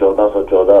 1414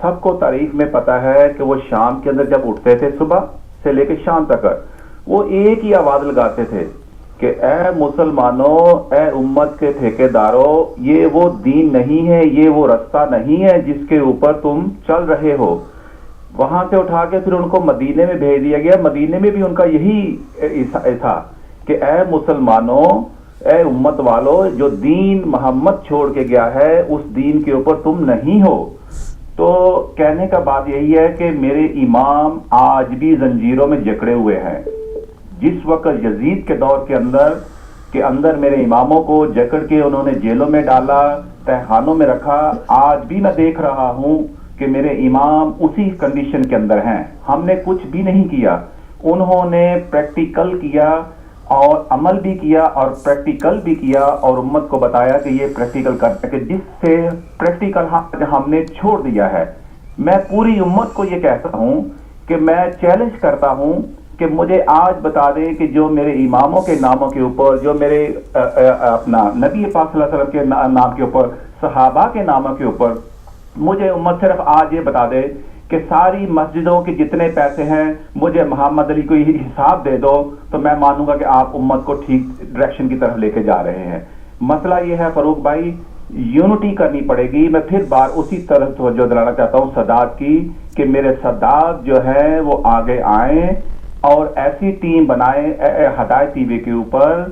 سب کو تاریخ میں پتا ہے کہ وہ شام کے اندر جب اٹھتے تھے صبح سے لے کے شام تک وہ ایک ہی آواز لگاتے تھے کہ اے مسلمانوں، اے امت کے ٹھیکیداروں، یہ وہ دین نہیں ہے، یہ وہ رستہ نہیں ہے جس کے اوپر تم چل رہے ہو۔ وہاں سے اٹھا کے پھر ان کو مدینے میں بھیج دیا گیا۔ مدینے میں بھی ان کا یہی تھا کہ اے مسلمانوں، اے امت والو، جو دین محمد چھوڑ کے گیا ہے اس دین کے اوپر تم نہیں ہو۔ تو کہنے کا بات یہی ہے کہ میرے امام آج بھی زنجیروں میں جکڑے ہوئے ہیں۔ جس وقت یزید کے دور کے اندر میرے اماموں کو جکڑ کے انہوں نے جیلوں میں ڈالا، تہخانوں میں رکھا، آج بھی میں دیکھ رہا ہوں کہ میرے امام اسی کنڈیشن کے اندر ہیں۔ ہم نے کچھ بھی نہیں کیا، انہوں نے پریکٹیکل کیا اور عمل بھی کیا اور پریکٹیکل بھی کیا اور امت کو بتایا کہ یہ پریکٹیکل کرتا ہے، کہ جس سے پریکٹیکل ہم نے چھوڑ دیا ہے۔ میں پوری امت کو یہ کہتا ہوں کہ میں چیلنج کرتا ہوں کہ مجھے آج بتا دے کہ جو میرے اماموں کے ناموں کے اوپر، جو میرے اپنا نبی پاک صلی اللہ علیہ وسلم کے نام کے اوپر، صحابہ کے ناموں کے اوپر، مجھے امت صرف آج یہ بتا دے کہ ساری مسجدوں کے جتنے پیسے ہیں مجھے محمد علی کو یہ حساب دے دو، تو میں مانوں گا کہ آپ امت کو ٹھیک ڈائریکشن کی طرف لے کے جا رہے ہیں۔ مسئلہ یہ ہے فاروق بھائی، یونٹی کرنی پڑے گی۔ میں پھر بار اسی طرح توجہ دلانا چاہتا ہوں سادات کی کہ میرے سادات جو ہیں وہ آگے آئیں اور ایسی ٹیم بنائیں ہدایت ٹی وی کے اوپر،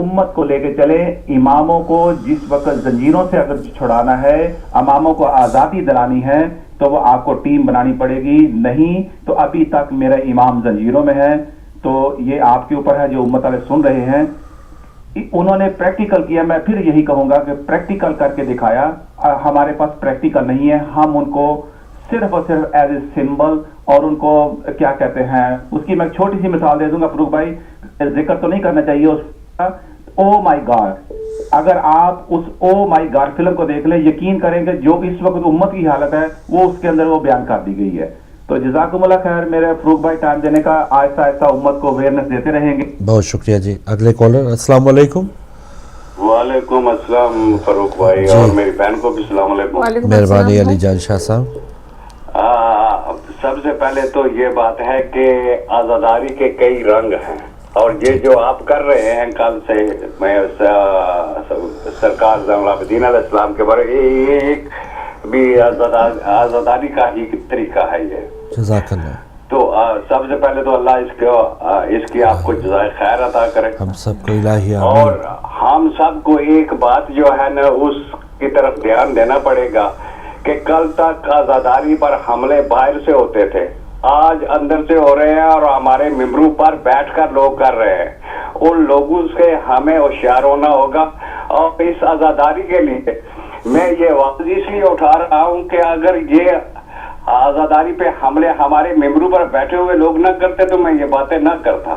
امت کو لے کے چلے۔ اماموں کو جس وقت زنجیروں سے اگر چھڑانا ہے، اماموں کو آزادی دلانی ہے، تو وہ آپ کو ٹیم بنانی پڑے گی، نہیں تو ابھی تک میرا امام زنجیروں میں ہے۔ تو یہ آپ کے اوپر ہے جو امت والے سن رہے ہیں۔ انہوں نے پریکٹیکل کیا، میں پھر یہی کہوں گا کہ پریکٹیکل کر کے دکھایا۔ ہمارے پاس پریکٹیکل نہیں ہے، ہم ان کو صرف اور صرف ایز اے سمبل، اور ان کو کیا کہتے ہیں، اس کی میں چھوٹی سی مثال دے دوں گا فاروق بھائی، ذکر تو نہیں کرنا چاہیے اس کا، او مائی گاڈ۔ اگر آپ اس او مائی گاڈ فلم کو دیکھ لیں، یقین کریں کہ جو اس وقت امت کی حالت ہے وہ اس کے اندر وہ بیان کر دی گئی ہے۔ تو جزاکم اللہ خیر میرے فاروق بھائی، ٹائم دینے کا، آہستہ آہستہ امت کو اویئرنیس دیتے رہیں گے۔ بہت شکریہ جی۔ اگلے کالر، السلام علیکم۔ وعلیکم السلام فاروق بھائی، اور میری بہن کو بھی السلام علیکم۔ مہربانی علی جان شاہ صاحب۔ سب سے پہلے تو یہ بات ہے کہ آزاداری کے کئی رنگ ہیں، اور یہ جو آپ کر رہے ہیں کل سے، میں سرکار زین العابدین علیہ السلام کے بارے ایک بھی آزاداری کا ہی طریقہ ہے یہ۔ جزاک اللہ۔ تو سب سے پہلے تو اللہ اس کی آپ کو جزائے خیر عطا کرے، ہم سب کو الہی اور آمین۔ ہم سب کو ایک بات جو ہے نا اس کی طرف دھیان دینا پڑے گا کہ کل تک آزاداری پر حملے باہر سے ہوتے تھے، آج اندر سے ہو رہے ہیں، اور ہمارے ممبروں پر بیٹھ کر لوگ کر رہے ہیں۔ ان لوگوں سے ہمیں ہوشیار ہونا ہوگا، اور اس آزاداری کے لیے میں یہ آواز اس لیے اٹھا رہا ہوں کہ اگر یہ آزاداری پہ حملے ہمارے ممبروں پر بیٹھے ہوئے لوگ نہ کرتے تو میں یہ باتیں نہ کرتا،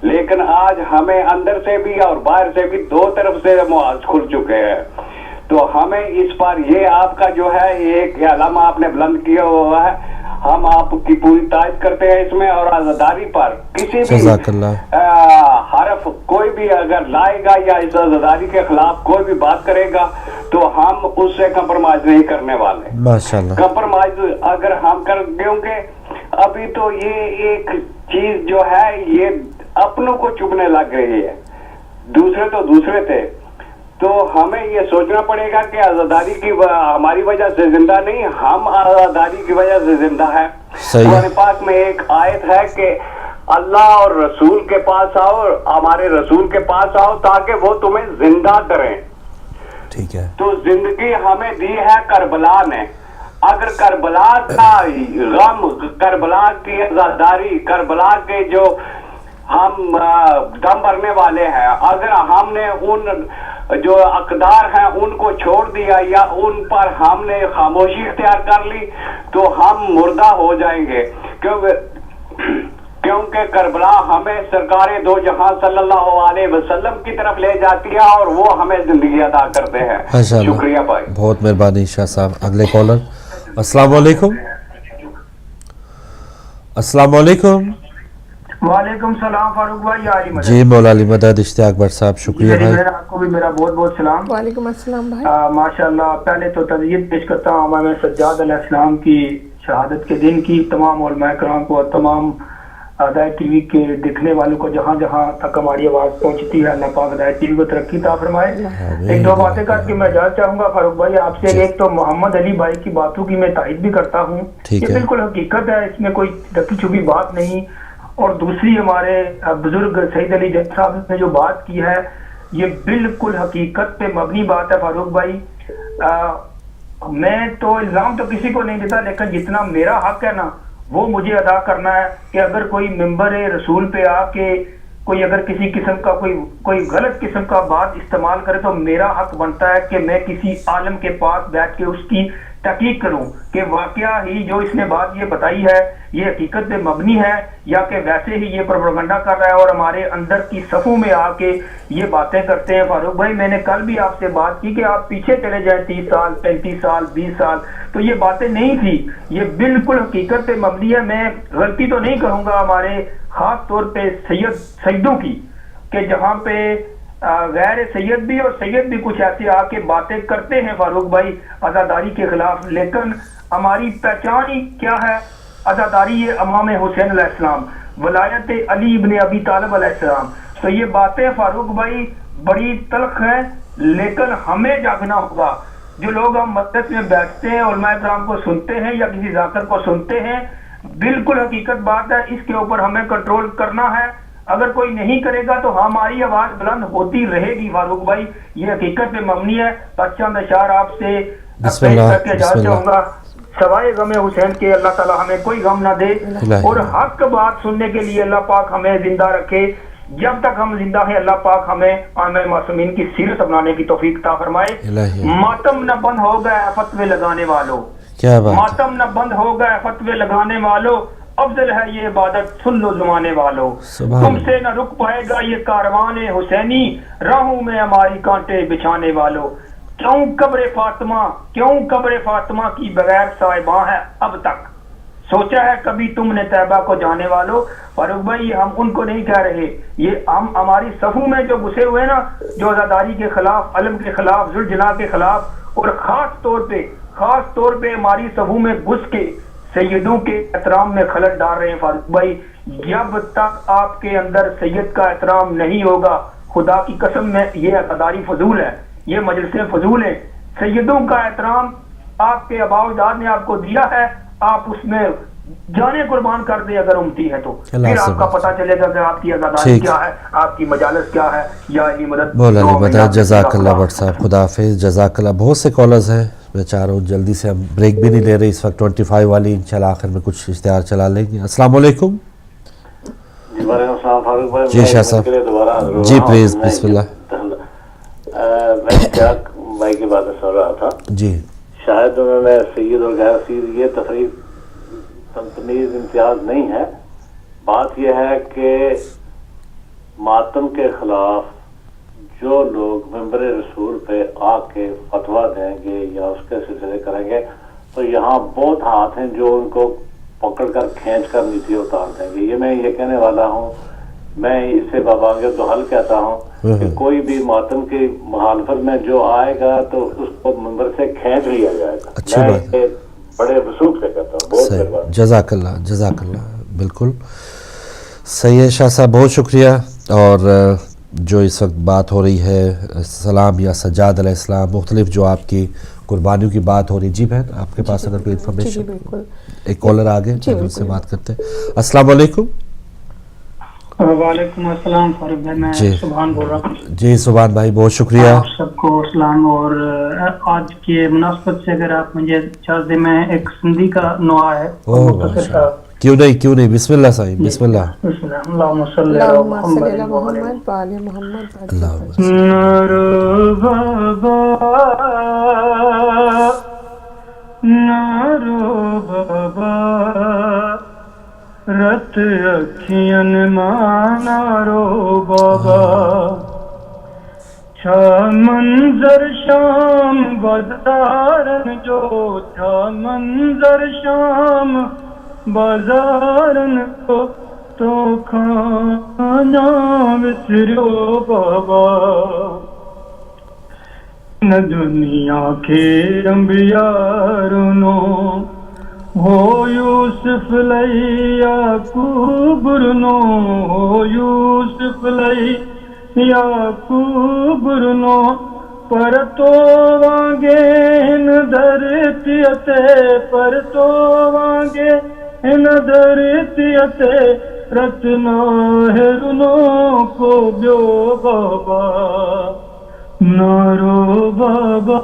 لیکن آج ہمیں اندر سے بھی اور باہر سے بھی دو طرف سے معاذ کھل چکے ہیں۔ تو ہمیں اس پر یہ آپ کا جو ہے ایک علامہ آپ نے بلند کیا ہوا ہے، ہم آپ کی پوری تائید کرتے ہیں اس میں، اور آزاداری پر کسی بھی حرف کوئی بھی اگر لائے گا یا اس آزاداری کے خلاف کوئی بھی بات کرے گا تو ہم اس سے کمپرومائز نہیں کرنے والے۔ ماشاءاللہ۔ کمپرومائز اگر ہم کر گے، کہ ابھی تو یہ ایک چیز جو ہے یہ اپنوں کو چبھنے لگ رہی ہے، دوسرے تو دوسرے تھے، تو ہمیں یہ سوچنا پڑے گا کہ آزاداری کی ہماری وجہ سے زندہ نہیں، ہم آزاداری کی وجہ سے زندہ ہے۔ قرآن پاک میں ایک آیت ہے کہ اللہ اور رسول کے پاس آؤ، ہمارے رسول کے پاس آؤ تاکہ وہ تمہیں زندہ کریں۔ ٹھیک ہے، تو زندگی ہمیں دی ہے کربلا نے، اگر کربلا کا غم، کربلا کی آزاداری، کربلا کے جو ہم دم بھرنے والے ہیں، اگر ہم نے ان جو اقدار ہیں ان کو چھوڑ دیا یا ان پر ہم نے خاموشی اختیار کر لی تو ہم مردہ ہو جائیں گے، کیونکہ کربلا ہمیں سرکار دو جہاں صلی اللہ علیہ وسلم کی طرف لے جاتی ہے اور وہ ہمیں زندگی عطا کرتے ہیں۔ شکریہ بھائی، بہت مہربانی شاہ صاحب۔ اگلے کالر، السلام علیکم۔ السلام علیکم۔ وعلیکم السلام فاروق بھائی، علی مدد. جی مولا علی مدد اشتیاق بٹ صاحب شکریہ بھائی. آپ کو بھی میرا بہت بہت سلام. وعلیکم السلام بھائی. ماشاء اللہ، پہلے تو تعزیت پیش کرتا ہوں امام سجاد علیہ السلام کی شہادت کے دن کی. تمام علماء کرام کو اور تمام ہدایت ٹی وی کے دیکھنے والوں کو جہاں جہاں تک ہماری آواز پہنچتی ہے، اللہ پاک ہدایت ٹی وی کو ترقی عطا فرمائے. ایک دو باتیں کر کے میں اجازت چاہوں گا فاروق بھائی آپ سے. ایک تو محمد علی بھائی کی باتوں کی میں تائید بھی کرتا ہوں، یہ بالکل حقیقت ہے، اس میں کوئی ڈکی چھپی بات نہیں. اور دوسری ہمارے بزرگ سعید علی جٹ صاحب نے جو بات کی ہے یہ بالکل حقیقت پہ مبنی بات ہے فاروق بھائی. میں تو الزام تو کسی کو نہیں دیتا، لیکن جتنا میرا حق ہے نا وہ مجھے ادا کرنا ہے کہ اگر کوئی ممبر رسول پہ آ کے کوئی اگر کسی قسم کا کوئی غلط قسم کا بات استعمال کرے تو میرا حق بنتا ہے کہ میں کسی عالم کے پاس بیٹھ کے اس کی تحقیق کروں کہ واقعہ ہی جو اس نے بات یہ بتائی ہے یہ حقیقت پہ مبنی ہے یا کہ ویسے ہی یہ پروپیگنڈا کر رہا ہے اور ہمارے اندر کی صفوں میں آ کے یہ باتیں کرتے ہیں. فاروق بھائی میں نے کل بھی آپ سے بات کی کہ آپ پیچھے چلے جائیں 30 سال 35 سال 20 سال تو یہ باتیں نہیں تھی، یہ بالکل حقیقت پہ مبنی ہے. میں غلطی تو نہیں کہوں گا ہمارے خاص طور پہ سیدوں کی کہ جہاں پہ غیر سید بھی اور سید بھی کچھ ایسے آ کے باتیں کرتے ہیں فاروق بھائی عزاداری کے خلاف، لیکن ہماری پہچان ہی کیا ہے؟ عزاداری امام حسین علیہ السلام، ولایت علی ابن ابی طالب علیہ السلام. تو یہ باتیں فاروق بھائی بڑی تلخ ہیں، لیکن ہمیں جاگنا ہوگا. جو لوگ ہم مجلس میں بیٹھتے ہیں علماء کرام کو سنتے ہیں یا کسی ذاکر کو سنتے ہیں، بالکل حقیقت بات ہے، اس کے اوپر ہمیں کنٹرول کرنا ہے. اگر کوئی نہیں کرے گا تو ہماری آواز بلند ہوتی رہے گی فاروق بھائی، یہ حقیقت پہ مبنی ہے. بس چند اشعار آپ سے اجازت چاہوں گا. سوائے غم حسین کے اللہ تعالیٰ ہمیں کوئی غم نہ دے اور حق بات سننے کے لیے اللہ پاک ہمیں زندہ رکھے. جب تک ہم زندہ ہیں اللہ پاک ہمیں آئمہ معصومین کی سیرت اپنانے کی توفیق عطا فرمائے. ماتم نہ بند ہو گئے فتوے لگانے والوں، ماتم نہ بند ہو گئے فتوے لگانے والوں، افضل ہے یہ عبادت سن لو زمانے والوں. تم سے نہ رک پائے گا یہ کاروان حسینی، راہوں میں ہماری کانٹے بچھانے والوں. کیوں قبر فاطمہ کی بغیر صاحباں ہے اب تک، سوچا ہے کبھی تم نے طیبہ کو جانے والوں. فاروق بھائی ہم ان کو نہیں کہہ رہے، یہ ہم ہماری صفوں میں جو گھسے ہوئے نا، جو عزاداری کے خلاف، علم کے خلاف، ذوالجلال کے خلاف، اور خاص طور پہ ہماری صفوں میں گھس کے سیدوں کے احترام میں خلل ڈال رہے ہیں. فاروق بھائی جب تک آپ کے اندر سید کا احترام نہیں ہوگا، خدا کی قسم میں یہ عزاداری فضول ہے، یہ مجلسیں فضول ہیں. سیدوں کا احترام آپ کے آباء و اجداد نے آپ کو دیا ہے، آپ اس میں جانے قربان کر دیں اگر امتی ہے تو پھر آپ کا پتہ چلے گا کہ آپ کی عزاداری کیا ہے، آپ کی مجالس کیا ہے. یا علی مدد مولا علی مدد. جزاک اللہ بٹ صاحب، خدا حافظ. جزاک اللہ. بہت سے کالرز ہیں، میں چاہ رہا ہوں جلدی سے، ہم بریک بھی نہیں لے رہے اس وقت 25 والی، انشاءاللہ آخر میں کچھ اشتہار چلا لیں گے. السلام علیکم. وعلیکم السلام فاروق بھائی. جی شاہ صاحب جی پلیز بسم اللہ. میں اشتیاق بھائی کی باتیں سن رہا تھا جی. شاید انہوں نے سید اور غیر سید یہ تفریق تمیز امتیاز نہیں ہے. بات یہ ہے کہ ماتم کے خلاف جو لوگ ممبر رسول پہ آ کے فتویٰ دیں گے یا اس کے سلسلے کریں گے تو یہاں بہت ہاتھ ہیں جو ان کو پکڑ کر کھینچ کر نیچے اتار دیں گے. یہ میں یہ کہنے والا ہوں، میں اس سے بابانگے تو حل کہتا ہوں کہ کوئی بھی ماتم کی مخالفت میں جو آئے گا تو اس کو ممبر سے کھینچ لیا جائے گا. اچھی بات ہے، بڑے وسوخ سے کہتا ہوں. بہت مہربانی. جزاک اللہ. جزاک اللہ. بالکل صحیح ہے شاہ صاحب، بہت شکریہ. اور جو اس وقت بات ہو رہی ہے سلام یا سجاد علیہ السلام، مختلف جو آپ کی قربانیوں کی بات ہو رہی. جی بہن آپ کے پاس اگر کوئی انفارمیشن؟ ایک کالر آگے ان سے بات کرتے ہیں. السلام علیکم. وعلیکم السلام فاروق بھائی، میں سبحان بول رہا ہوں. جی سبحان بھائی بہت شکریہ. آپ سب کو سلام. اور آج کے مناسبت سے اگر آپ مجھے اجازت دیں، میں ایک سندھی کا نوحہ ہے. کیوں نہیں بسم اللہ صاحب بسم اللہ. اللہم صلی علی محمد وعلی محمد. نارو بابا نارو بابا رت اکھیاں مانارو بابا، چھا منظر شام بازارن جو، چھا منظر شام بازارن کو، تو کھانا وسرو بابا نہ دنیا کے انبیاء رونو ہو یوسف لئی یعقوب رونو ہو یوسف لئی یعقوب رونو پر تو وانگے ہن دھرتی اتے پر تو وانگے ہن دھرتی اتے رتنا ہے رونو کو بیو بابا نارو بابا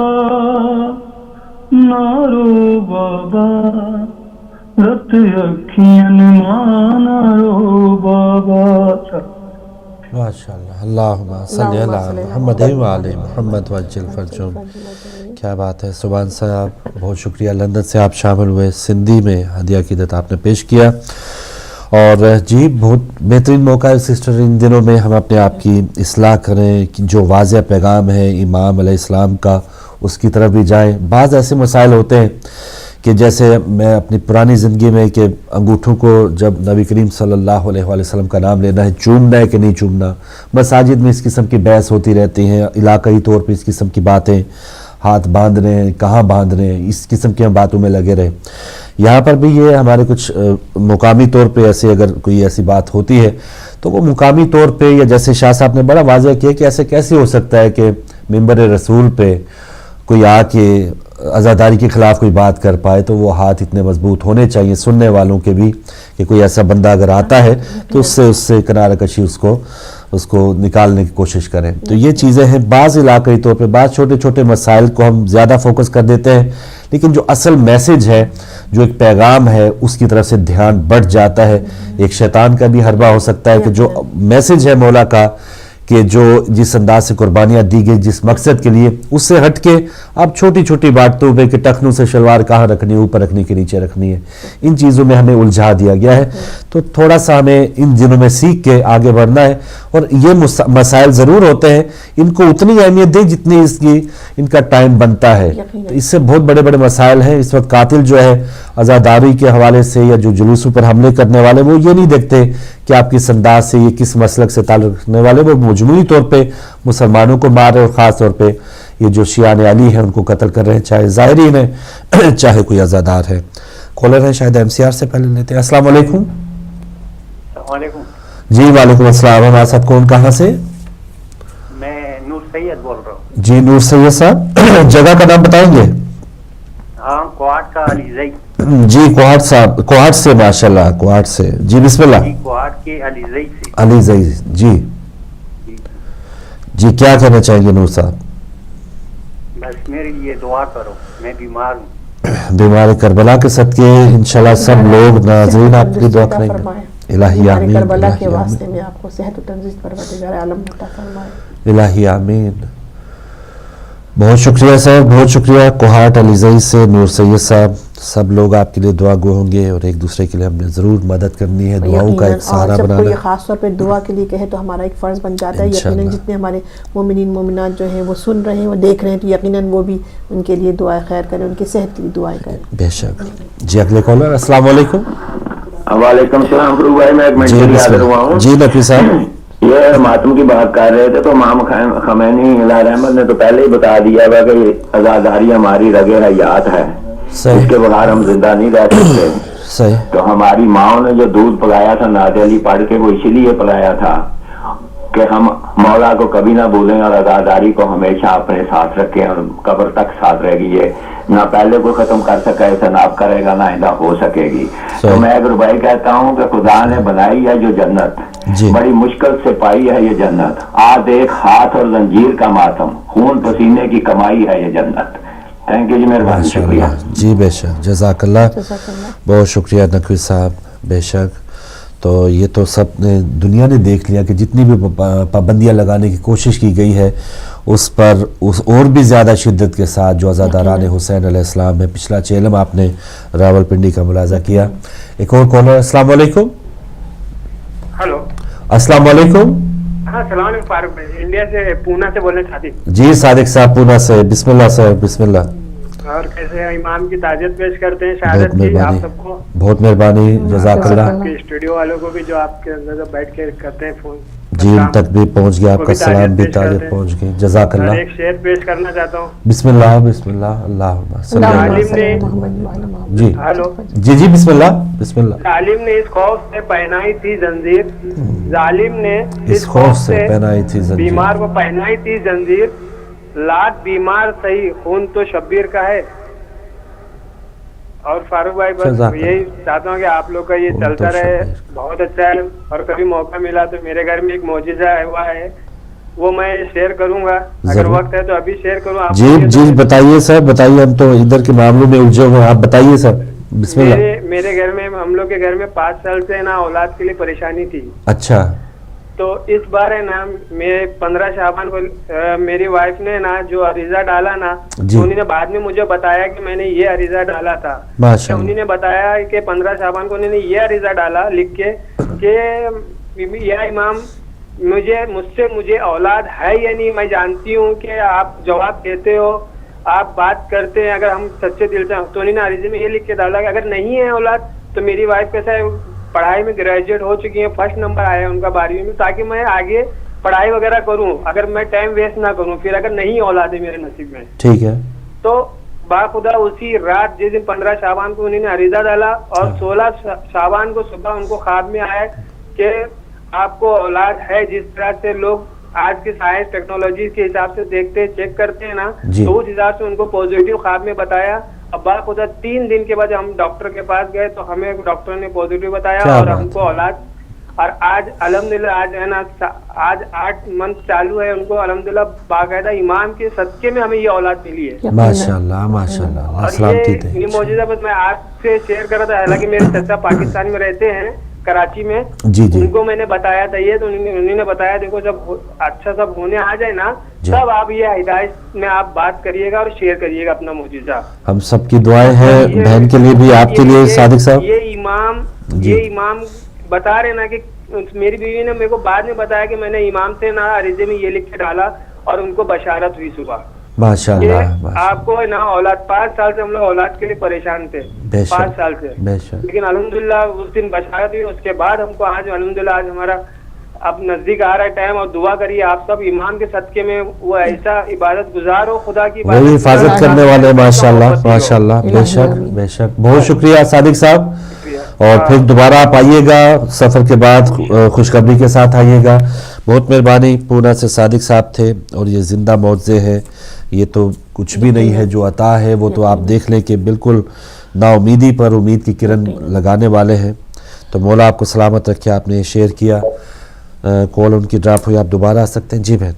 نارو بابا رت اکھیاں نارو بابا. ماشاءاللہ اللہم صلی علی محمد و علی محمد وجل فرجہم. کیا بات ہے سبحان صاحب، بہت شکریہ. لندن سے آپ شامل ہوئے، سندھی میں ہدیہ عقیدت آپ نے پیش کیا. اور جی بہت بہترین موقع ہے سسٹر، ان دنوں میں ہم اپنے آپ کی اصلاح کریں، جو واضح پیغام ہے امام علیہ السلام کا اس کی طرف بھی جائیں. بعض ایسے مسائل ہوتے ہیں کہ جیسے میں اپنی پرانی زندگی میں کہ انگوٹھوں کو جب نبی کریم صلی اللہ علیہ وآلہ وسلم کا نام لینا ہے، چومنا ہے کہ نہیں چومنا، مساجد میں اس قسم کی بحث ہوتی رہتی ہیں، علاقائی طور پہ اس قسم کی باتیں، ہاتھ باندھنے ہیں کہاں باندھنے ہیں، اس قسم کی ہم باتوں میں لگے رہے. یہاں پر بھی یہ ہمارے کچھ مقامی طور پہ ایسے اگر کوئی ایسی بات ہوتی ہے تو وہ مقامی طور پہ، یا جیسے شاہ صاحب نے بڑا واضح کیا کہ ایسے کیسے ہو سکتا ہے کہ منبر رسول پہ کوئی آ کے عزاداری کے خلاف کوئی بات کر پائے، تو وہ ہاتھ اتنے مضبوط ہونے چاہیے سننے والوں کے بھی کہ کوئی ایسا بندہ اگر آتا ہے تو اس سے کنارہ کشی اس کو نکالنے کی کوشش کریں. تو یہ چیزیں ہیں، بعض علاقائی طور پہ بعض چھوٹے چھوٹے مسائل کو ہم زیادہ فوکس کر دیتے ہیں، لیکن جو اصل میسج ہے، جو ایک پیغام ہے، اس کی طرف سے دھیان بڑھ جاتا ہے. ایک شیطان کا بھی حربہ ہو سکتا ہے کہ جو میسج ہے مولا کا، کہ جو جس انداز سے قربانیاں دی گئی جس مقصد کے لیے، اس سے ہٹ کے اب چھوٹی چھوٹی باتوں پہ کہ ٹخنوں سے شلوار کہاں رکھنی ہے، اوپر رکھنی کے نیچے رکھنی ہے، ان چیزوں میں ہمیں الجھا دیا گیا ہے. تو تھوڑا سا ہمیں ان دنوں میں سیکھ کے آگے بڑھنا ہے. اور یہ مسائل ضرور ہوتے ہیں، ان کو اتنی اہمیت دیں جتنی ان کا ٹائم بنتا ہے. اس سے بہت بڑے بڑے مسائل ہیں. اس وقت قاتل جو ہے عزاداری کے حوالے سے یا جو جلوسوں پر حملے کرنے والے، وہ یہ نہیں دیکھتے کہ آپ کس انداز سے، یہ کس مسلک سے تعلق رکھنے والے، وہ مجموعی طور پہ مسلمانوں کو مار رہے، اور خاص طور پہ یہ جو شیعان علی ہیں ان کو قتل کر رہے ہیں، چاہے ظاہرین ہیں چاہے کوئی عزادار ہے. کالر ہے شاید ایم سی آر سے، پہلے لیتے ہیں. السلام علیکم. السلام علیکم. جی وعلیکم السلام. ہمارے ساتھ کون، کہاں سے؟ میں نور سید بول رہا ہوں. جی نور سید صاحب، جگہ کا نام بتائیں گے؟ ہاں کوہاٹ کا علیزئی. جی کوہاٹ صاحب، کوہاٹ سے ماشاءاللہ، کوہاٹ سے. جی بسم اللہ. جی کوہاٹ کے علیزئی سے. علیزئی. جی جی کیا کہنا چاہیں گے نور صاحب؟ بس میرے لیے دعا کرو، میں بیمار ہوں. بیمار کربلا کے صدقے انشاءاللہ سب لوگ ناظرین آپ کی دعا کریں گے. الہی آمین. کربلا کے واسطے میں آپ کو صحت و تندرست پروردگار عالم عطا فرمائے. الہی آمین. بہت شکریہ صاحب، بہت شکریہ. کوہاٹ علیزئی سے نور سید صاحب، سب لوگ آپ کے لیے دعا گو ہوں گے، اور ایک دوسرے کے لیے ہم نے ضرور مدد کرنی ہے، دعاؤں کا ایک سہارا بنانا. جب کوئی خاص طور پہ دعا کے لیے کہے تو ہمارا ایک فرض بن جاتا ہے. یقیناً جتنے ہمارے مومنین مومنات جو ہیں وہ سن رہے ہیں، وہ دیکھ رہے ہیں، تو یقیناً وہ بھی ان کے لیے دعائیں خیر کریں، ان کی صحت کے لیے دعائیں کریں. بے شک. جی اگلے کالر. السلام علیکم. وعلیکم السلام. بھائی میں ایک منٹ حاضر ہوا ہوں. جی نقوی صاحب، یہ ماتم کی بات کر رہے تھے تو امام خمینی علیہ رحمت نے تو پہلے ہی بتا دیا ہوا کہ عزاداری ہماری رگ حیات ہے، اس کے بغیر ہم زندہ نہیں رہ سکتے. تو ہماری ماں نے جو دودھ پلایا تھا نعت علی پڑھ کے، وہ اسی لیے پلایا تھا کہ ہم مولا کو کبھی نہ بھولیں اور عزاداری کو ہمیشہ اپنے ساتھ رکھیں، اور قبر تک ساتھ رہے گی. یہ نہ پہلے کوئی ختم کر سکا ہے، سناب کرے گا، نہ آئندہ ہو سکے گی. تو میں ایک ربائی کہتا ہوں کہ خدا نے بنائی ہے جو جنت، بڑی مشکل سے پائی ہے یہ جنت. آج ایک ہاتھ اور زنجیر کا ماتم، خون پسینے کی کمائی ہے یہ جنت. تھینک یو جی، مہربانی، شکریہ. جی بے شک، جزاک اللہ. بہت شکریہ نقوی صاحب. بے شک. تو یہ تو سب نے دنیا نے دیکھ لیا کہ جتنی بھی پابندیاں لگانے کی کوشش کی گئی ہے، اس پر اور بھی زیادہ شدت کے ساتھ جو عزاداران حسین علیہ السلام ہے. پچھلا چیلم آپ نے راول پنڈی کا ملاحظہ کیا. ایک اور کالر. السلام علیکم. ہلو السلام علیکم. ہاں السلام علیکم. فاروق انڈیا سے، پونا سے بولنے صادق. جی صادق صاحب پونا سے. بسم اللہ صاحب، بسم اللہ. اور کیسے ہیں؟ امام کی تعزیت پیش کرتے ہیں شہادت کی آپ سب کو. بہت مہربانی, جزاک اللہ. اسٹوڈیو والوں کو بھی جو آپ کے اندر بیٹھ کے کرتے ہیں فون, جی ان تک بھی پہنچ گیا, آپ کا سلام بھی تعزیت پہنچ گئی, جزاک اللہ. ایک شعر پیش کرنا چاہتا ہوں. بسم اللہ بسم اللہ. اللہم صلی ظالم نے جی ہلو جی جی بسم اللہ بسم اللہ. ظالم نے اس خوف سے پہنائی تھی زنجیر, ظالم نے اس خوف سے پہنائی تھی زنجیر, بیمار کو پہنائی تھی زنجیر, لاکھ بیمار صحیح خون تو شبیر کا ہے. اور فاروق بھائی بس یہی چاہتا ہوں کہ آپ لوگ کا یہ چلتا رہے, بہت اچھا ہے. اور کبھی موقع ملا تو میرے گھر میں ایک معجزہ ہوا ہے, وہ میں شیئر کروں گا, اگر وقت ہے تو ابھی شیئر کروں. آپ جی جی بتائیے سر, بتائیے, ہم تو ادھر کے معاملوں میں الجھے ہوئے, آپ بتائیے سر, بسم اللہ. میرے گھر میں, ہم لوگ کے گھر میں 5 سال سے نا اولاد کے لیے پریشانی تھی. اچھا. تو اس بار ہے نا میں 15 شعبان کو میری وائف نے نا جو عریضہ ڈالا نا, انہوں نے بعد میں مجھے بتایا کہ میں نے یہ عریضہ ڈالا تھا. انہوں نے بتایا کہ 15 شعبان کو انہوں نے یہ عریضہ ڈالا لکھ کے کہ یا امام مجھے اولاد ہے یا نہیں, میں جانتی ہوں کہ آپ جواب دیتے ہو, آپ بات کرتے ہیں, اگر ہم سچے دل سے. تو انہوں نے عریضے میں یہ لکھ کے ڈالا کہ اگر نہیں ہے اولاد تو میری وائف کیسا ہے, پڑھائی میں گریجویٹ ہو چکی ہیں, فرسٹ نمبر آیا ہے ان کا 12ویں میں, تاکہ میں آگے پڑھائی وغیرہ کروں, اگر میں ٹائم ویسٹ نہ کروں. پھر اگر نہیں اولاد ہے میرے نصیب میں, ٹھیک ہے, تو باخدا اسی رات جس دن 15 شعبان کو انہوں نے عریضہ ڈالا, اور 16 شعبان کو صبح ان کو خواب میں آیا کہ آپ کو اولاد ہے. جس طرح سے لوگ آج کی سائنس ٹیکنالوجی کے حساب سے دیکھتے چیک کرتے ہیں نا, تو اس حساب سے ان کو پازیٹیو خواب میں بتایا. اب باخدا 3 دن کے بعد ہم ڈاکٹر کے پاس گئے تو ہمیں ڈاکٹر نے پازیٹیو بتایا, اور ہم کو اولاد. اور آج الحمدللہ آج ہے نا, آج 8 منتھ چالو ہے ان کو, الحمدللہ باقاعدہ امام کے صدقے میں ہمیں یہ اولاد ملی ہے. ماشاءاللہ ماشاءاللہ, اللہ سلامتی دے. یہ معجزہ بس میں آپ سے شیئر کر رہا تھا. حالانکہ میرے چچا پاکستان میں رہتے ہیں, کراچی میں, ان کو میں نے بتایا تھا یہ, تو انہوں نے بتایا دیکھو جب اچھا سب ہونے آ جائے نا, تب آپ یہ ہدایت میں آپ بات کریے گا اور شیئر کریے گا اپنا معجزہ. ہم سب کی دعائیں ہیں بہن کے لیے بھی, آپ کے لیے صادق صاحب. یہ امام بتا رہے نا کہ میری بیوی نے میرے کو بعد میں بتایا کہ میں نے امام سے نا عریضے میں یہ لکھ کے ڈالا, اور ان کو بشارت ہوئی صبح. ماشاءاللہ. آپ کو نا اولاد 5 سال سے ہم لوگ اولاد کے لیے پریشان تھے, 5 سال سے, لیکن الحمدللہ اس دن بشارت ہوئی. اس کے بعد ہم کو آج الحمدللہ آج ہمارا اب نزدیک آ رہا ہے ٹائم, اور دعا کریے آپ سب امام کے صدقے میں وہ ایسا عبادت گزار ہو, خدا کی وہی حفاظت کرنے والے. ماشاءاللہ ماشاءاللہ, بے شک بے شک. بہت شکریہ صادق صاحب, اور پھر دوبارہ آپ آئیے گا سفر کے بعد, خوشخبری کے ساتھ آئیے گا. بہت مہربانی. پونا سے صادق صاحب تھے, اور یہ زندہ معجزے ہیں, یہ تو کچھ بھی نہیں ہے جو عطا ہے, وہ تو آپ دیکھ لیں کہ بالکل نا امیدی پر امید کی کرن لگانے والے ہیں. تو مولا آپ کو سلامت رکھے. آپ نے شیئر کیا, کال ان کی ڈراپ ہوئی, آپ دوبارہ آ سکتے ہیں. جی بہن.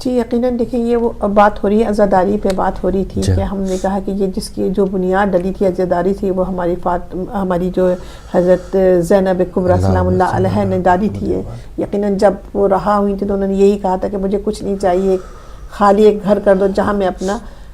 جی یقیناً دیکھیں, یہ وہ بات ہو رہی ہے, عزاداری پہ بات ہو رہی تھی کہ ہم نے کہا کہ یہ جس کی جو بنیاد ڈلی تھی عزاداری تھی, وہ ہماری جو حضرت زینب کبریٰ سلام اللہ علیہ نے ڈالی تھی. یقیناً جب وہ رہا ہوئی تھی تو انہوں نے یہی کہا تھا کہ مجھے کچھ نہیں چاہیے, خالی ایک گھر کر دو جہاں میں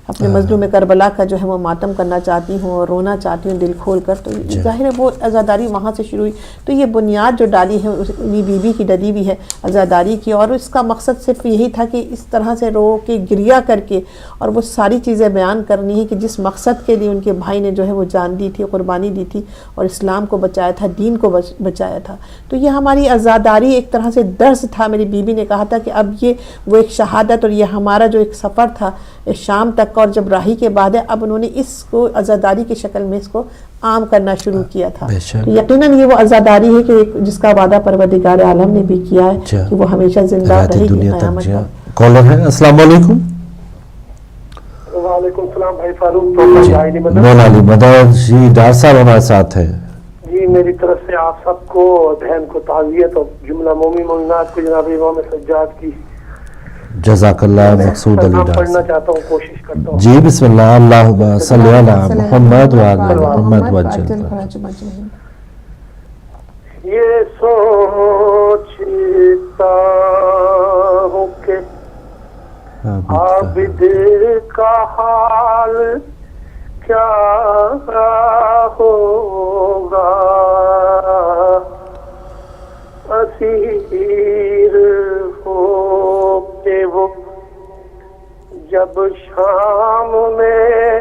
اپنے مظلوم کربلا کا جو ہے وہ ماتم کرنا چاہتی ہوں اور رونا چاہتی ہوں دل کھول کر. تو ظاہر ہے وہ عزاداری وہاں سے شروع ہوئی. تو یہ بنیاد جو ڈالی ہے انہی بیوی کی ڈلی بھی ہے عزاداری کی, اور اس کا مقصد صرف یہی تھا کہ اس طرح سے رو کے گریا کر کے اور وہ ساری چیزیں بیان کرنی ہے کہ جس مقصد کے لیے ان کے بھائی نے جو ہے وہ جان دی تھی, قربانی دی تھی, اور اسلام کو بچایا تھا, دین کو بچایا تھا. تو یہ ہماری عزاداری ایک طرح سے درس تھا. میری بیوی نے کہا تھا کہ اب یہ وہ ایک شہادت, اور یہ ہمارا جو ایک سفر تھا شام تک, اور جب راہی کے بعد ہے اب انہوں نے اس کو عزاداری کی شکل میں اس کو عام کرنا شروع کیا تھا. تو یقیناً یہ وہ عزاداری ہے کہ جس کا وعدہ پروردگار عالم نے بھی کیا ہے کہ وہ ہمیشہ زندہ رہے گی قیامت تک. کالر ہے, السلام علیکم. وعلیکم السلام بھائی فاروق. مولا علی مدد جی, ڈاکٹر صاحب ہمارے ساتھ ہیں. جی میری طرف سے آپ سب کو, بہن کو تعزیت, اور جملہ مومن مومنات کو جناب امام سجاد کی جزاک اللہ. مقصود علی ڈاکٹر پڑھنا چاہتا ہوں, کوشش کرتا ہوں. جی بسم اللہ. اللہم صلی علی محمد وعلی محمد وجل. یہ سوچتا ہوں کہ عابد کا حال کیا ہوگا, اسیر ہو کے وہ جب شام میں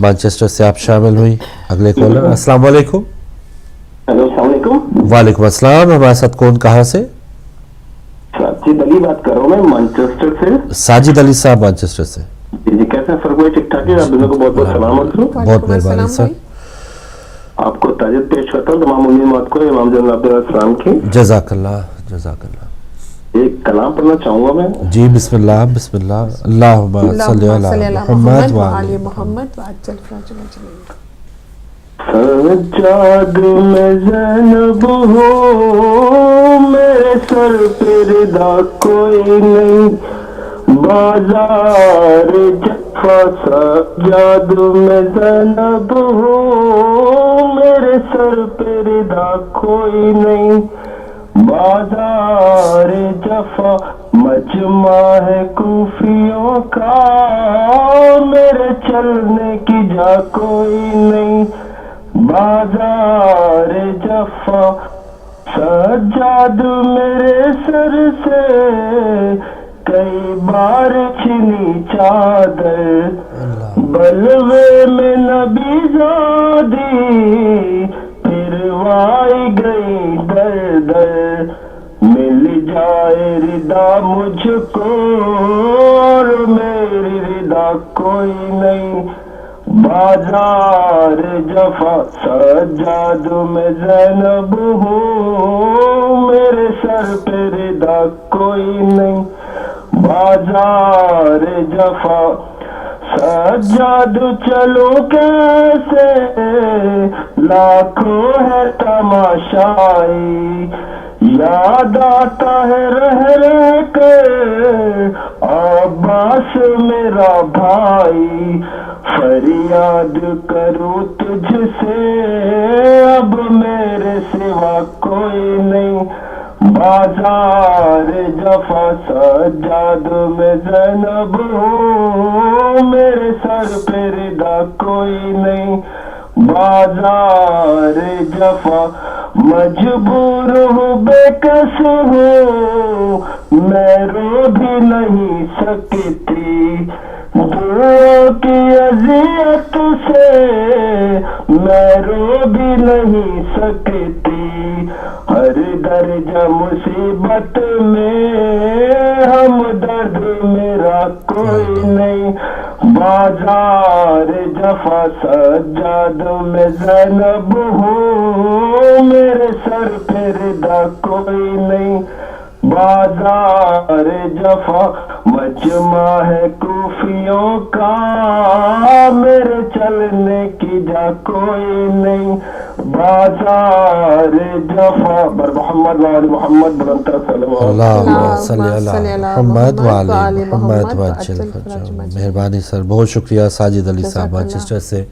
مانچسٹر سے آپ شامل ہوئی. اگلے کالر. السلام علیکم. ہیلو السلام علیکم. وعلیکم السلام. ہمارے ساتھ کون کہاں سے؟ ساجد علی بات کر رہا ہوں میں مانچسٹر سے. ساجد علی صاحب مانچسٹر سے. جی کیسے ہیں فرق ہوئے؟ ٹھیک ٹھاک ہے. آپ دونوں کو بہت بہت سلام علیکم. بہت مہربانی سر. آپ کو تعزیت پیش کرتا ہوں تمام امت کو امام جناب عبدالسلام کی. جزاک اللہ جزاک اللہ. ایک کلام پڑھنا چاہوں گا میں. جی بسم اللہ بسم اللہ. اللہم صلی علی محمد وعلی محمد. سجاد میں زینب ہو میرے سر پہ رضا کوئی نہیں. بازار جفا سجاد میں زینب ہو میرے سر پہ رضا کوئی نہیں. بازار جفا مجمع ہے کوفیوں کا میرے چلنے کی جا کوئی نہیں. بازار جفا سجاد میرے سر سے کئی بار چھنی چادر. بلوے میں نبی زادی پھروائی گئی در در. مل جائے ردا مجھ کو اور میری ردا کوئی نہیں. بازار جفا سجاد میں زینب ہوں میرے سر پہ ردا کوئی نہیں. بازار جفا سجاد چلو کیسے لاکھوں ہے تماشائی. یاد آتا ہے رہ رہ کر عباس میرا بھائی. فریاد کروں تجھ سے اب میرے سوا کوئی نہیں. بازار جفا سجاد میں زینب ہوں میرے سر پہ ردا کوئی نہیں. بازار جفا مجبور ہوں بے کس ہوں میں رو بھی نہیں سکتی. دعا کی اذیت سے میں رو بھی نہیں سکتی. ہر درجہ مصیبت میں ہم درد میرا کوئی نہیں. بازار جفا سجاد میں زینب ہوں میرے سر پہ ردا کوئی نہیں. بازار جفا مجمع ہے کوفیوں کا میرے چلنے کی جا کوئی نہیں. بازار جفا بر محمد وعلی محمد بلند صلوات. اللہم صلی علی محمد وعلی محمد وعجل. مہربانی سر. بہت شکریہ ساجد علی صاحب مانچسٹر سے.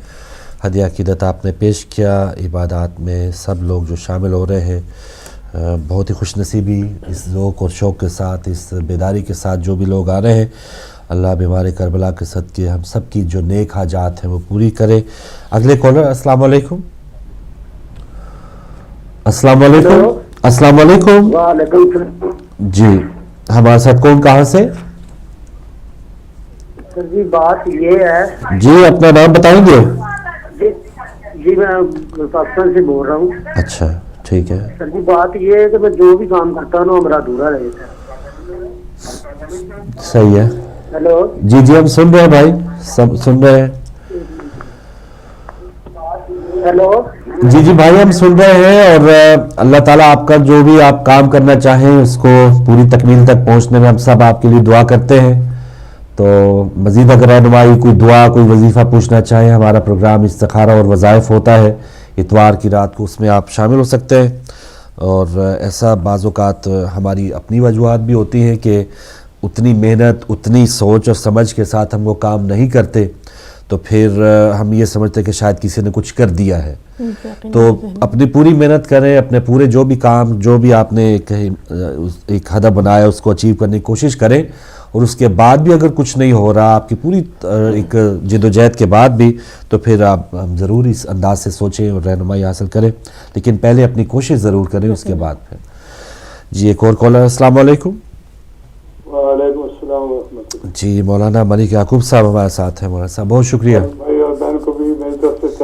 ہدیہ عقیدت آپ نے پیش کیا. عبادات میں سب لوگ جو شامل ہو رہے ہیں بہت ہی خوش نصیبی اس ذوق اور شوق کے ساتھ اس بیداری کے ساتھ جو بھی لوگ آ رہے ہیں اللہ بیمار کربلا کے صدقے ہم سب کی جو نیک حاجات ہیں وہ پوری کرے. اگلے کالر. السلام علیکم. السلام علیکم. السلام علیکم. وعلیکم السلام. جی ہمارے ساتھ کون کہاں سے؟ سر جی بات یہ ہے. جی اپنا نام بتائیں گے؟ جی میں پاکستان سے بول رہا ہوں. اچھا ٹھیک ہے. سر جی بات یہ ہے کہ میں جو بھی کام کرتا ہوں میرا ادھورا رہتا ہے. صحیح ہے. ہیلو. جی جی ہم سن رہے ہیں بھائی سب سن رہے ہیں. ہیلو. جی جی بھائی ہم سن رہے ہیں اور اللہ تعالیٰ آپ کا جو بھی آپ کام کرنا چاہیں اس کو پوری تکمیل تک پہنچنے میں ہم سب آپ کے لیے دعا کرتے ہیں. تو مزید اگر رہنمائی کوئی دعا کوئی وظیفہ پوچھنا چاہیں ہمارا پروگرام استخارہ اور وظائف ہوتا ہے اتوار کی رات کو اس میں آپ شامل ہو سکتے ہیں. اور ایسا بعض اوقات ہماری اپنی وجوہات بھی ہوتی ہیں کہ اتنی محنت اتنی سوچ اور سمجھ کے ساتھ ہم وہ کام نہیں کرتے تو پھر ہم یہ سمجھتے کہ شاید کسی نے کچھ کر دیا ہے. تو اپنی پوری محنت کریں اپنے پورے جو بھی کام جو بھی آپ نے ایک ہدف بنایا اس کو اچیو کرنے کی کوشش کریں. اور اس کے بعد بھی اگر کچھ نہیں ہو رہا آپ کی پوری ایک جد و جہد کے بعد بھی تو پھر آپ ضرور اس انداز سے سوچیں اور رہنمائی حاصل کریں لیکن پہلے اپنی کوشش ضرور کریں اس کے بعد پھر. جی ایک اور کالر. السلام علیکم. وعلیکم السلام ورحمۃ اللہ. جی مولانا ملک یعقوب صاحب ہمارے ساتھ ہیں. مولانا صاحب بہت شکریہ. بھائی اور بہن کو بھی